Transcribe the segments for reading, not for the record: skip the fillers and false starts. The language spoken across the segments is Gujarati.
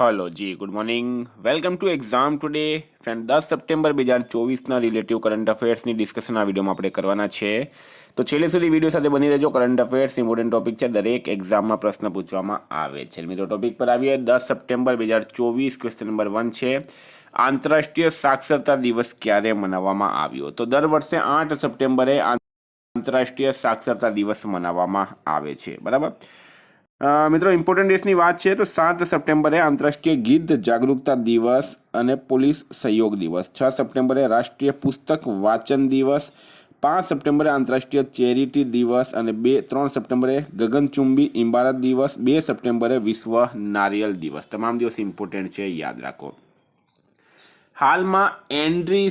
Hello ji good morning welcome to exam today friend 10 September 2024ના રિલેટિવ કરંટ અફેર્સની ડિસ્કશન આ વિડીયોમાં આપણે કરવાના છે તો છેલ્લે સુધી વિડીયો સાથે બની રહેજો. કરંટ અફેર્સ ઇમ્પોર્ટન્ટ ટોપિક છે, દરેક એક્ઝામમાં પ્રશ્ન પૂછવામાં આવે છે. મિત્રો ટોપિક પર આવીએ. 10 સપ્ટેમ્બર 2024 ક્વેશ્ચન નંબર 1 છે, આંતરરાષ્ટ્રીય સાક્ષરતા દિવસ ક્યારે મનાવવામાં આવ્યો? તો દર વર્ષે 8 સપ્ટેમ્બરે આંતરરાષ્ટ્રીય સાક્ષરતા દિવસ મનાવવામાં આવે છે. બરાબર મિત્રો ઇમ્પોર્ટન્ટ ડેટ્સની વાત છે તો 7 સપ્ટેમ્બરે આંતરરાષ્ટ્રીય ગીત જાગૃતતા દિવસ અને પોલીસ સહયોગ દિવસ, 6 સપ્ટેમ્બરે રાષ્ટ્રીય પુસ્તક વાંચન દિવસ, 5 સપ્ટેમ્બરે આંતરરાષ્ટ્રીય ચેરિટી દિવસ અને 3 સપ્ટેમ્બરે ગગનચુંબી ઇમારત દિવસ, 2 સપ્ટેમ્બરે વિશ્વ નારિયેળ દિવસ. તમામ દિવસ ઇમ્પોર્ટન્ટ છે, યાદ રાખો. હાલમાં એન્ડ્રી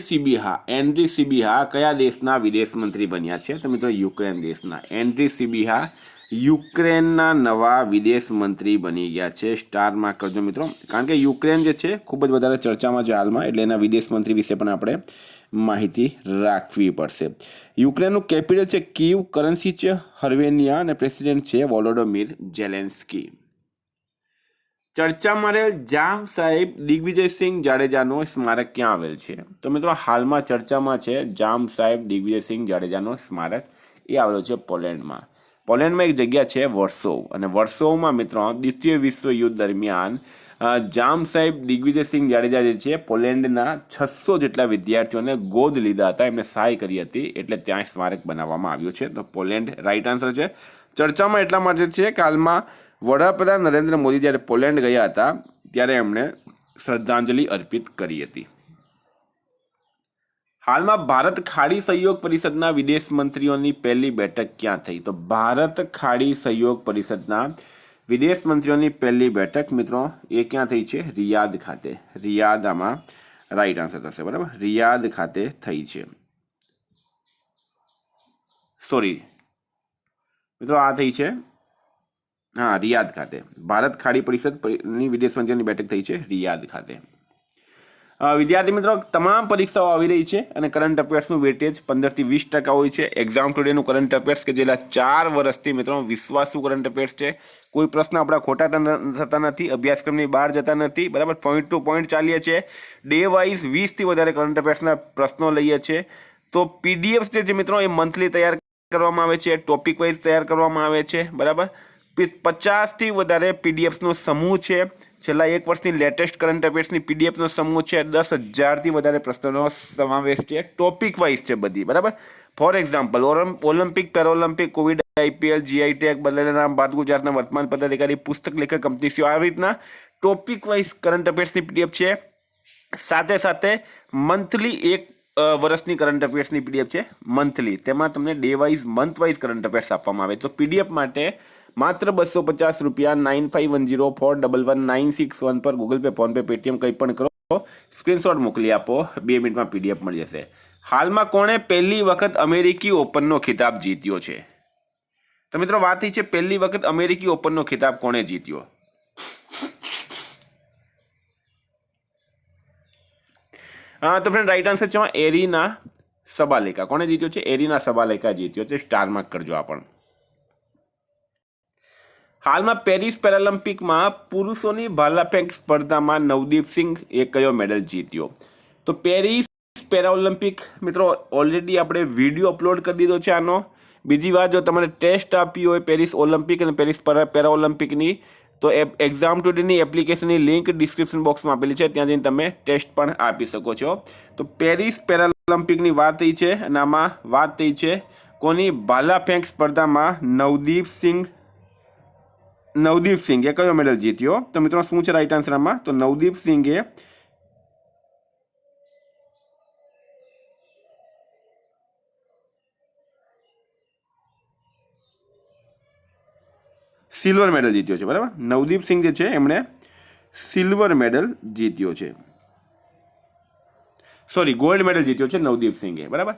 સિબિહા કયા દેશના વિદેશ મંત્રી બન્યા છે? તો મિત્રો યુક્રેન દેશના એન્ડ્રી સિબિહા યુક્રેનના નવા વિદેશ મંત્રી બની ગયા છે. સ્ટાર માર્ક કરજો મિત્રો, કારણ કે યુક્રેન જે છે ખૂબ જ વધારે ચર્ચામાં છે હાલમાં, એટલે એના વિદેશ મંત્રી વિશે પણ આપણે માહિતી રાખવી પડશે. યુક્રેનનું કેપિટલ છે કીવ, કરન્સી છે હર્વેનિયા અને પ્રેસિડેન્ટ છે વોલોડોમિર ઝેલેન્સ્કી. ચર્ચામાં રહેલ જામ સાહેબ દિગ્વિજયસિંહ જાડેજાનો સ્મારક ક્યાં આવેલ છે? તો મિત્રો હાલમાં ચર્ચામાં છે જામ સાહેબ દિગ્વિજયસિંહ જાડેજાનો સ્મારક, એ આવેલો છે પોલેન્ડમાં. પોલેન્ડમાં એક જગ્યા છે વર્સોવ, અને વર્સોવમાં મિત્રો દ્વિતીય વિશ્વ યુદ્ધ દરમિયાન જામ સાહેબ દિગ્વિજયસિંહ જાડેજા જે છે પોલેન્ડના 600 જેટલા વિદ્યાર્થીઓને ગોદ લીધા હતા, એમને સહાય કરી હતી, એટલે ત્યાં સ્મારક બનાવવામાં આવ્યું છે. તો પોલેન્ડ રાઈટ આન્સર છે. ચર્ચામાં એટલા માટે છે કે હાલમાં વડાપ્રધાન નરેન્દ્ર મોદી જ્યારે પોલેન્ડ ગયા હતા ત્યારે એમણે શ્રદ્ધાંજલિ અર્પિત કરી હતી. હાલમાં ભારત ખાડી સહયોગ પરિષદના વિદેશ મંત્રીઓની પહેલી બેઠક ક્યાં થઈ? તો ભારત ખાડી સહયોગ પરિષદના વિદેશ મંત્રીઓની પહેલી બેઠક મિત્રો એ ક્યાં થઈ છે? રિયાદ ખાતે. રિયાદ આમાં રાઈટ આન્સર થશે. બરાબર, રિયાદ ખાતે થઈ છે. સોરી મિત્રો, આ થઈ છે રિયાદ ખાતે. ભારત ખાડી પરિષદની વિદેશ મંત્રીઓની બેઠક થઈ છે રિયાદ ખાતે. વિદ્યાર્થી મિત્રો, તમામ પરીક્ષાઓ આવી રહી છે અને કરંટ અફેર્સનું વેટેજ 15 થી 20% હોય છે. એક્ઝામ ટુડેનું કરંટ અફેર્સ કે જેલા 4 વર્ષથી મિત્રો વિશ્વાસુ કરંટ અફેર્સ છે. કોઈ પ્રશ્ન આપણા ખોટા થતા નથી, અભ્યાસક્રમની બહાર જતા નથી. બરાબર, પોઈન્ટ ટુ પોઈન્ટ ચાલીએ છીએ. ડે વાઇઝ 20થી વધારે કરંટ અફેર્સના પ્રશ્નો લઈએ છીએ. તો પીડીએફ જે છે મિત્રો એ મંથલી તૈયાર કરવામાં આવે છે, ટોપિક વાઇઝ તૈયાર કરવામાં આવે છે. બરાબર, 50થી વધારે પીડીએફનો સમૂહ છે. છેલ્લા 1 વર્ષની લેટેસ્ટ કરંટ અફેર્સની પીડીએફનો સમૂહ છે. 10,000થી વધારે પ્રશ્નોનો સમાવેશ છે. ટોપિક વાઇઝ છે બધી. બરાબર, for example Olympic, Paralympic, Covid, IPL, GI tag, બદલેલા નામ, ભારત ગુજરાતના વર્તમાન પદાધિકારી, પુસ્તક લેખક, કંપની, આવી રીતના ટોપિક વાઇઝ કરંટ અફેર્સની પીડીએફ છે. સાથે સાથે મંથલી 1 વર્ષની કરંટ અફેર્સની પીડીએફ છે મંથલી, તેમાં તમને day wise month wise current affairs આપવામાં આવે. તો પીડીએફ માટે માત્ર 250 રૂપિયા 9510411961 પર Google pay, phone pay, Paytm કંઈ પણ કરો, સ્ક્રીનશોટ મોકલી આપો, 2 મિનિટમાં પીડીએફ મળી જશે. હાલમાં કોણે પહેલી વખત અમેરિકી ઓપનનો ખિતાબ જીત્યો છે? તો મિત્રો વાત થઈ છે પહેલી વખત અમેરિકી ઓપનનો ખિતાબ કોણે જીત્યો? તો ફ્રેન્ડ રાઈટ આન્સર છે એરિના સબાલેકા. કોણે જીત્યો છે? એરિના સબાલેકા જીત્યો છે. સ્ટાર માર્ક કરજો આ પણ. હાલમાં પેરિસ પેરાલિમ્પિકમાં પુરુષોની ભાલાફેંક સ્પર્ધામાં નવદીપસિંહ એ કયો મેડલ જીત્યો? તો પેરિસ પેરાઓલિમ્પિક મિત્રો ઓલરેડી આપણે વિડીયો અપલોડ કરી દીધો છે આનો. બીજી વાત, જો તમારે ટેસ્ટ આપી હોય પેરિસ ઓલિમ્પિક અને પેરિસ પેરાઓલિમ્પિકની, તો એક્ઝામ ટુડેની એપ્લિકેશનની લિંક ડિસ્ક્રિપ્શન બોક્સમાં આપેલી છે, ત્યાં જઈને તમે ટેસ્ટ પણ આપી શકો છો. તો પેરિસ પેરાઓલિમ્પિકની વાત થઈ છે અને આમાં વાત થઈ છે કોની? ભાલાફેંક સ્પર્ધામાં નવદીપ સિંઘે કયો મેડલ જીત્યો? તો મિત્રો શું છે રાઈટ આન્સર આમાં? તો નવદીપ સિંઘે સિલ્વર મેડલ જીત્યો છે. બરાબર, નવદીપ સિંઘ જે છે એમણે સિલ્વર મેડલ જીત્યો છે. સોરી, ગોલ્ડ મેડલ જીત્યો છે નવદીપ સિંઘે. બરાબર,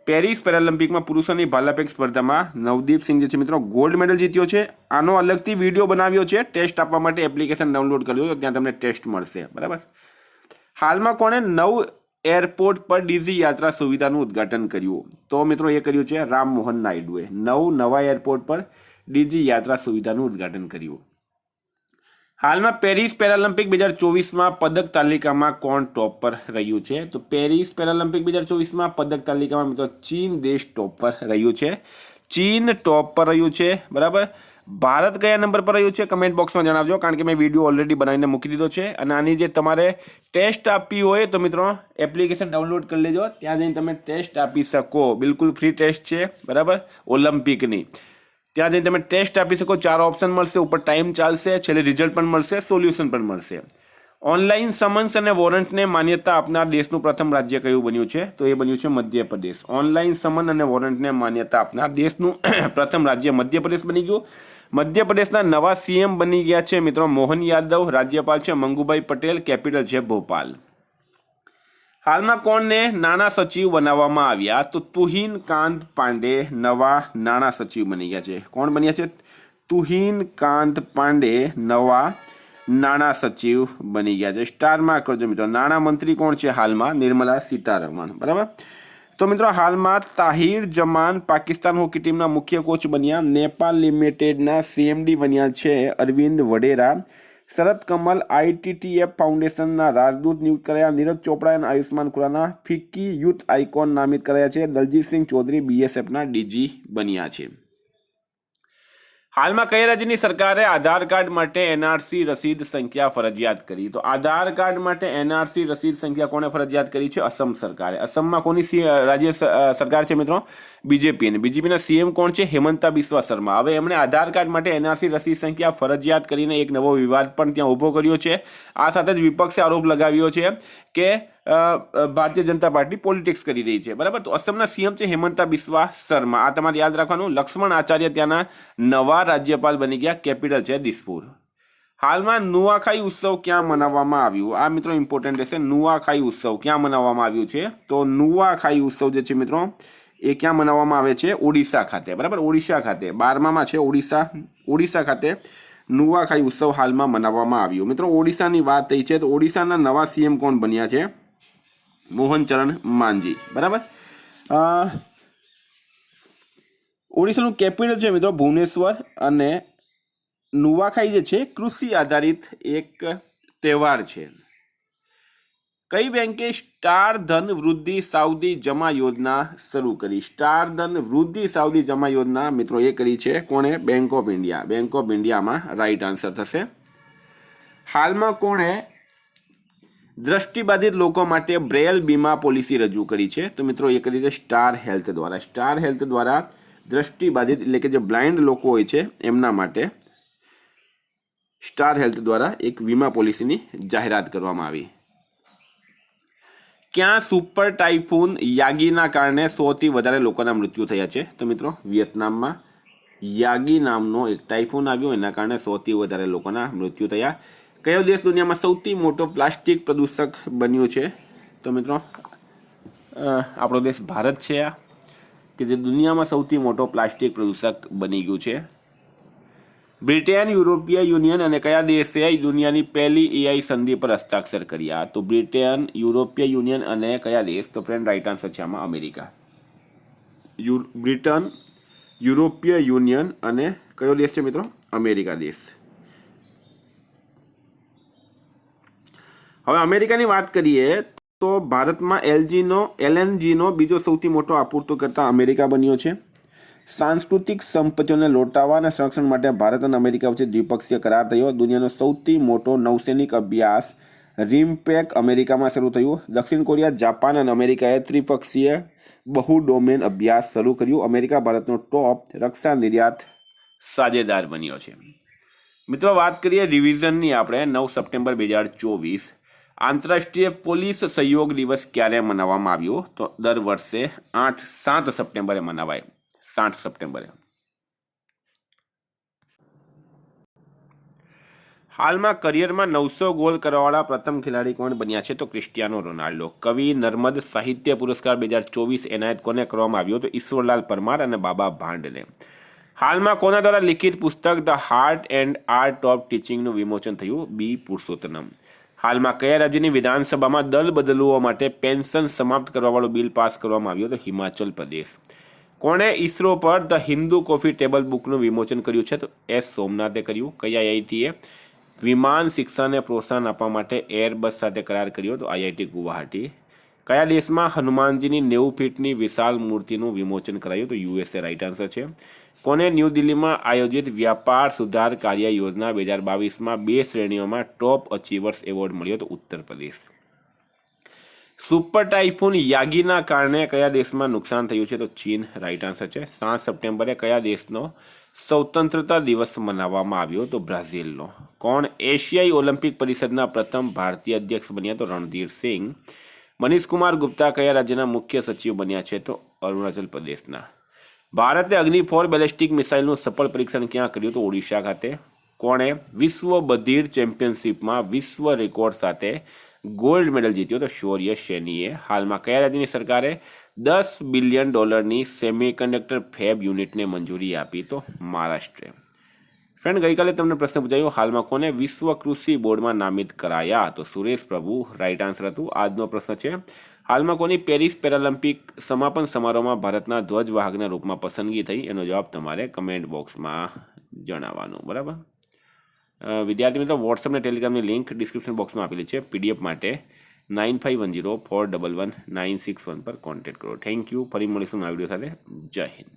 પેરિસ પેરાલિમ્પિકમાં પુરુષોની ભાલાફેંક સ્પર્ધામાં નવદીપ સિંઘ જે છે મિત્રો ગોલ્ડ મેડલ જીત્યો છે. આનો અલગથી વિડીયો બનાવ્યો છે ટેસ્ટ આપવા માટે, એપ્લિકેશન ડાઉનલોડ કરજો તો ત્યાં તમને ટેસ્ટ મળશે. બરાબર, હાલમાં કોણે નવ એરપોર્ટ પર ડીજી યાત્રા સુવિધાનું ઉદ્ઘાટન કર્યું? તો મિત્રો એ કર્યું છે રામમોહન નાયડુએ. નવા એરપોર્ટ પર ડીજી યાત્રા સુવિધાનું ઉદ્ઘાટન કર્યું. હાલમાં પેરિસ પેરાલિમ્પિક 2024માં પદક તાલિકામાં કોણ ટોપ પર રહ્યું છે? તો પેરિસ પેરાલિમ્પિક 2024માં પદક તાલિકામાં મિત્રો ચીન દેશ ટોપ પર રહ્યું છે. ચીન ટોપ પર રહ્યું છે. બરાબર. ભારત કયા નંબર પર રહ્યું છે કમેન્ટ બોક્સમાં જણાવજો, કારણ કે મેં વિડીયો ઓલરેડી બનાવીને મૂકી દીધો છે. અને આની જે તમારે ટેસ્ટ આપવી હોય તો મિત્રો એપ્લિકેશન ડાઉનલોડ કરી લેજો, ત્યાં જઈને તમે ટેસ્ટ આપી શકો. બિલકુલ ફ્રી ટેસ્ટ છે. બરાબર. ઓલિમ્પિકની ત્યાં જઈને તમે ટેસ્ટ આપી શકો. 4 ઓપ્શન મળશે, ઉપર ટાઈમ ચાલશે, છેલ્લે રિઝલ્ટ પણ મળશે, સોલ્યુશન પણ મળશે. ઓનલાઈન સમન્સ અને વોરંટને માન્યતા આપનાર દેશનું પ્રથમ રાજ્ય કયું બન્યું છે? તો એ બન્યું છે મધ્યપ્રદેશ. ઓનલાઈન સમન અને વોરંટને માન્યતા આપનાર દેશનું પ્રથમ રાજ્ય મધ્યપ્રદેશ બની ગયું. મધ્યપ્રદેશના નવા સીએમ બની ગયા છે મિત્રો મોહન યાદવ. રાજ્યપાલ છે મંગુભાઈ પટેલ. કેપિટલ છે ભોપાલ. હાલમાં કોણને નાણાં સચિવ બનાવવામાં આવ્યા? તો તુહિન કાંત પાંડે નવા નાણાં સચિવ બની ગયા છે. કોણ બન્યા છે? તુહિન કાંત પાંડે નવા નાણાં સચિવ બની ગયા છે. સ્ટાર માર્ક કરજો મિત્રો. નાણાં મંત્રી કોણ છે હાલમાં? નિર્મલા સીતારમણ. બરાબર. તો મિત્રો હાલમાં તાહિર જમાન પાકિસ્તાન હોકી ટીમના મુખ્ય કોચ બન્યા. નેપાલ લિમિટેડના સીએમડી બન્યા છે અરવિંદ વડેરા. શરદ કમલ આઈટીટીએફ ફાઉન્ડેશનના રાજદૂત નિયુક્ત કરાયા. નીરજ ચોપડા અને Ayushmann Khurrana FICCI youth icon નામિત કરાયા છે. દલજીતસિંહ ચૌધરી બીએસએફના ડીજી બન્યા છે. હાલમાં કઈ રાજ્યની સરકારે આધાર કાર્ડ માટે એનઆરસી રસીદ સંખ્યા ફરજિયાત કરી? તો આધાર કાર્ડ માટે એનઆરસી રસીદ સંખ્યા કોણે ફરજિયાત કરી છે? અસમ સરકારે. અસમમાં કોની રાજ્ય સરકાર છે મિત્રો? બીજેપી. બીજેપીના સીએમ કોણ છે? હેમંતા બિસ્વા શર્મા. હવે એમણે આધાર કાર્ડ માટે એનઆરસી રસીદ સંખ્યા ફરજિયાત કરીને એક નવો વિવાદ પણ ત્યાં ઊભો કર્યો છે. આ સાથે જ વિપક્ષે આરોપ લગાવ્યો છે કે ભારતીય જનતા પાર્ટી પોલિટિક્સ કરી રહી છે. બરાબર. તો અસમના સીએમ છે હેમંતા બિસ્વા શર્મા. આ તમારે યાદ રાખવાનું. લક્ષ્મણ આચાર્ય ત્યાંના નવા રાજ્યપાલ બની ગયા. કેપિટલ છે દિસપુર. હાલમાં નુઆખાઈ ઉત્સવ ક્યાં મનાવવામાં આવ્યું? આ મિત્રો ઇમ્પોર્ટન્ટ રહેશે. નુઆખાઈ ઉત્સવ ક્યાં મનાવવામાં આવ્યું છે? તો નુઆખાઈ ઉત્સવ જે છે મિત્રો એ ક્યાં મનાવવામાં આવે છે? ઓડિશા ખાતે. બરાબર. ઓડિશા ખાતે 12માં છે ઓડિશા ખાતે નુઆખાઈ ઉત્સવ હાલમાં મનાવવામાં આવ્યો. મિત્રો ઓડિશાની વાત થઈ છે તો ઓડિશાના નવા સીએમ કોણ બન્યા છે? મોહન ચરણ માંઝી. બરાબર. ઓડિશાનું કેપિટલ છે મિત્રો ભુવનેશ્વર. અને નુઆખાઈ જે છે કૃષિ આધારિત એક તહેવાર છે. કઈ બેંકે સ્ટાર ધન વૃદ્ધિ સાવધિ જમા યોજના શરૂ કરી? સ્ટાર ધન વૃદ્ધિ સાવધિ જમા યોજના મિત્રો એ કરી છે કોણે? Bank of India. Bank of ઇન્ડિયામાં રાઈટ આન્સર થશે. હાલમાં કોણે દ્રષ્ટિબાધિત લોકો માટે બ્રેલ બીમા પોલિસી રજૂ કરી છે? તો મિત્રો એ કરી છે સ્ટાર હેલ્થ દ્વારા. સ્ટાર હેલ્થ દ્વારા દ્રષ્ટિબાધિત એટલે કે જે બ્લાઇન્ડ લોકો હોય છે એમના માટે સ્ટાર હેલ્થ દ્વારા એક વીમા પોલિસીની જાહેરાત કરવામાં આવી. ક્યાં સુપર ટાઇફૂન યાગીના કારણે 100થી વધારે લોકોના મૃત્યુ થયા છે? તો મિત્રો વિયેતનામમાં યાગી નામનો એક ટાઇફૂન આવ્યો, એના કારણે 100થી વધારે લોકોના મૃત્યુ થયા. કયો દેશ દુનિયામાં સૌથી મોટો પ્લાસ્ટિક પ્રદૂષક બન્યો છે? તો મિત્રો આપણો દેશ ભારત છે આ, કે જે દુનિયામાં સૌથી મોટો પ્લાસ્ટિક પ્રદૂષક બની ગયું છે. બ્રિટેન, યુરોપિયન યુનિયન અને કયા દેશે દુનિયાની પહેલી એઆઈ સંધિ પર હસ્તાક્ષર કર્યા? તો બ્રિટેન, યુરોપિયન યુનિયન અને કયા દેશ? તો ફ્રેન્ડ રાઈટ આન્સર છે આમાં અમેરિકા. બ્રિટન, યુરોપિયન યુનિયન અને કયો દેશ છે મિત્રો? અમેરિકા દેશ. હવે અમેરિકાની વાત કરીએ તો ભારતમાં એલએનજીનો બીજો સૌથી મોટો આપૂર્તિકર્તા અમેરિકા બન્યો છે. સાંસ્કૃતિક સંપત્તિઓને લોટાવા અને સંરક્ષણ માટે ભારત અને અમેરિકા વચ્ચે દ્વિપક્ષીય કરાર થયો. દુનિયાનો સૌથી મોટો નૌસૈનિક અભ્યાસ રીમપેક અમેરિકામાં શરૂ થયું. દક્ષિણ કોરિયા, જાપાન અને અમેરિકાએ ત્રિપક્ષીય બહુ ડોમેન અભ્યાસ શરૂ કર્યું. અમેરિકા ભારતનો ટોપ રક્ષા નિર્યાત સાझेदार બન્યો છે. મિત્રો વાત કરીએ રિવિઝનની આપણે 9 સપ્ટેમ્બર 2024 આંતરરાષ્ટ્રીય પોલીસ સહયોગ દિવસ ક્યારે મનાવવામાં આવ્યો? તો દર વર્ષે 7 સપ્ટેમ્બરે મનાવાય. 7 સપ્ટેમ્બરે. હાલમાં કરિયરમાં 900 ગોલ કરવાવાળા પ્રથમ ખેલાડી કોણ બન્યા છે? તો ક્રિસ્ટિયાનો રોનાલ્ડો. કવિ નર્મદ સાહિત્ય પુરસ્કાર 2024 એનાયત કોને કરવામાં આવ્યો? તો ઈશ્વરલાલ પરમાર અને બાબા ભાંડને. હાલમાં કોના દ્વારા લિખિત પુસ્તક the heart and art of ટીચિંગનું વિમોચન થયું? બી પુરુષોત્તમ. હાલમાં કયા રાજ્યની વિધાનસભામાં દલ બદલુઓ માટે પેન્શન સમાપ્ત કરવાવાળો બિલ પાસ કરવામાં આવ્યો? તો હિમાચલ પ્રદેશ. કોણે ઈસરો પર ધ હિન્દુ કોફી ટેબલ બુકનું વિમોચન કર્યું છે? તો એસ સોમનાથે કર્યું. કયા આઈઆઈટીએ? વિમાન શિક્ષણને પ્રોત્સાહન આપવા માટે એરબસ સાથે કરાર કર્યો તો IIT ગુવાહાટી. કયા દેશમાં હનુમાનજીની 90 ફીટની વિશાળ મૂર્તિનું વિમોચન કરાયું તો USA રાઈટ આન્સર છે. કોને ન્યૂ દિલ્હીમાં આયોજિત વ્યાપાર સુધાર કાર્ય યોજના 2022માં 2 શ્રેણીઓમાં ટોપ અચીવર્સ એવોર્ડ મળ્યો તો ઉત્તર પ્રદેશ. સુપર ટાઇફૂન યાગીના કારણે કયા દેશમાં નુકસાન થયું છે તો ચીન રાઈટ આન્સર છે. 7 સપ્ટેમ્બરે કયા દેશનો સ્વતંત્રતા દિવસ મનાવવામાં આવ્યો તો બ્રાઝિલનો. કોણ એશિયાઈ ઓલિમ્પિક પરિષદના પ્રથમ ભારતીય અધ્યક્ષ બન્યા તો રણધીર સિંહ. મનીષ કુમાર ગુપ્તા કયા રાજ્યના મુખ્ય સચિવ બન્યા છે તો અરુણાચલ પ્રદેશના. ભારતે અગ્નિ-4 બેલેસ્ટિક મિસાઇલનું સફળ પરીક્ષણ ક્યાં કર્યું તો ઓડિશા ખાતે. કોણે વિશ્વ બધિર ચેમ્પિયનશિપમાં વિશ્વ રેકોર્ડ સાથે ગોલ્ડ મેડલ જીત્યો તો શૌર્ય સૈનીએ. હાલમાં કયા રાજ્યની સરકારે $10 બિલિયન સેમિકન્ડક્ટર ફેબ યુનિટને મંજૂરી આપી તો મહારાષ્ટ્ર. ફ્રેન્ડ, ગઈકાલે તમને પ્રશ્ન પૂછાયો હાલમાં કોને વિશ્વ કૃષિ બોર્ડમાં નામિત કરાયા તો સુરેશ પ્રભુ રાઈટ આન્સર હતું. આજનો પ્રશ્ન છે હાલમાં કોની પેરિસ પેરાલિમ્પિક સમાપન સમારોહમાં ભારતના ધ્વજવાહકના રૂપમાં પસંદગી થઈ? એનો જવાબ તમારે કમેન્ટ બોક્સમાં જણાવવાનું. બરાબર. વિદ્યાર્થી મિત્રો, વોટ્સઅપ અને ટેલિગ્રામની લિંક ડિસ્ક્રિપ્શન બોક્સમાં આપેલી છે. PDF માટે 9510411961 પર કોન્ટેક્ટ કરો. Thank you. ફરી મળીશું નવા વિડીયો સાથે. જય હિન્દ.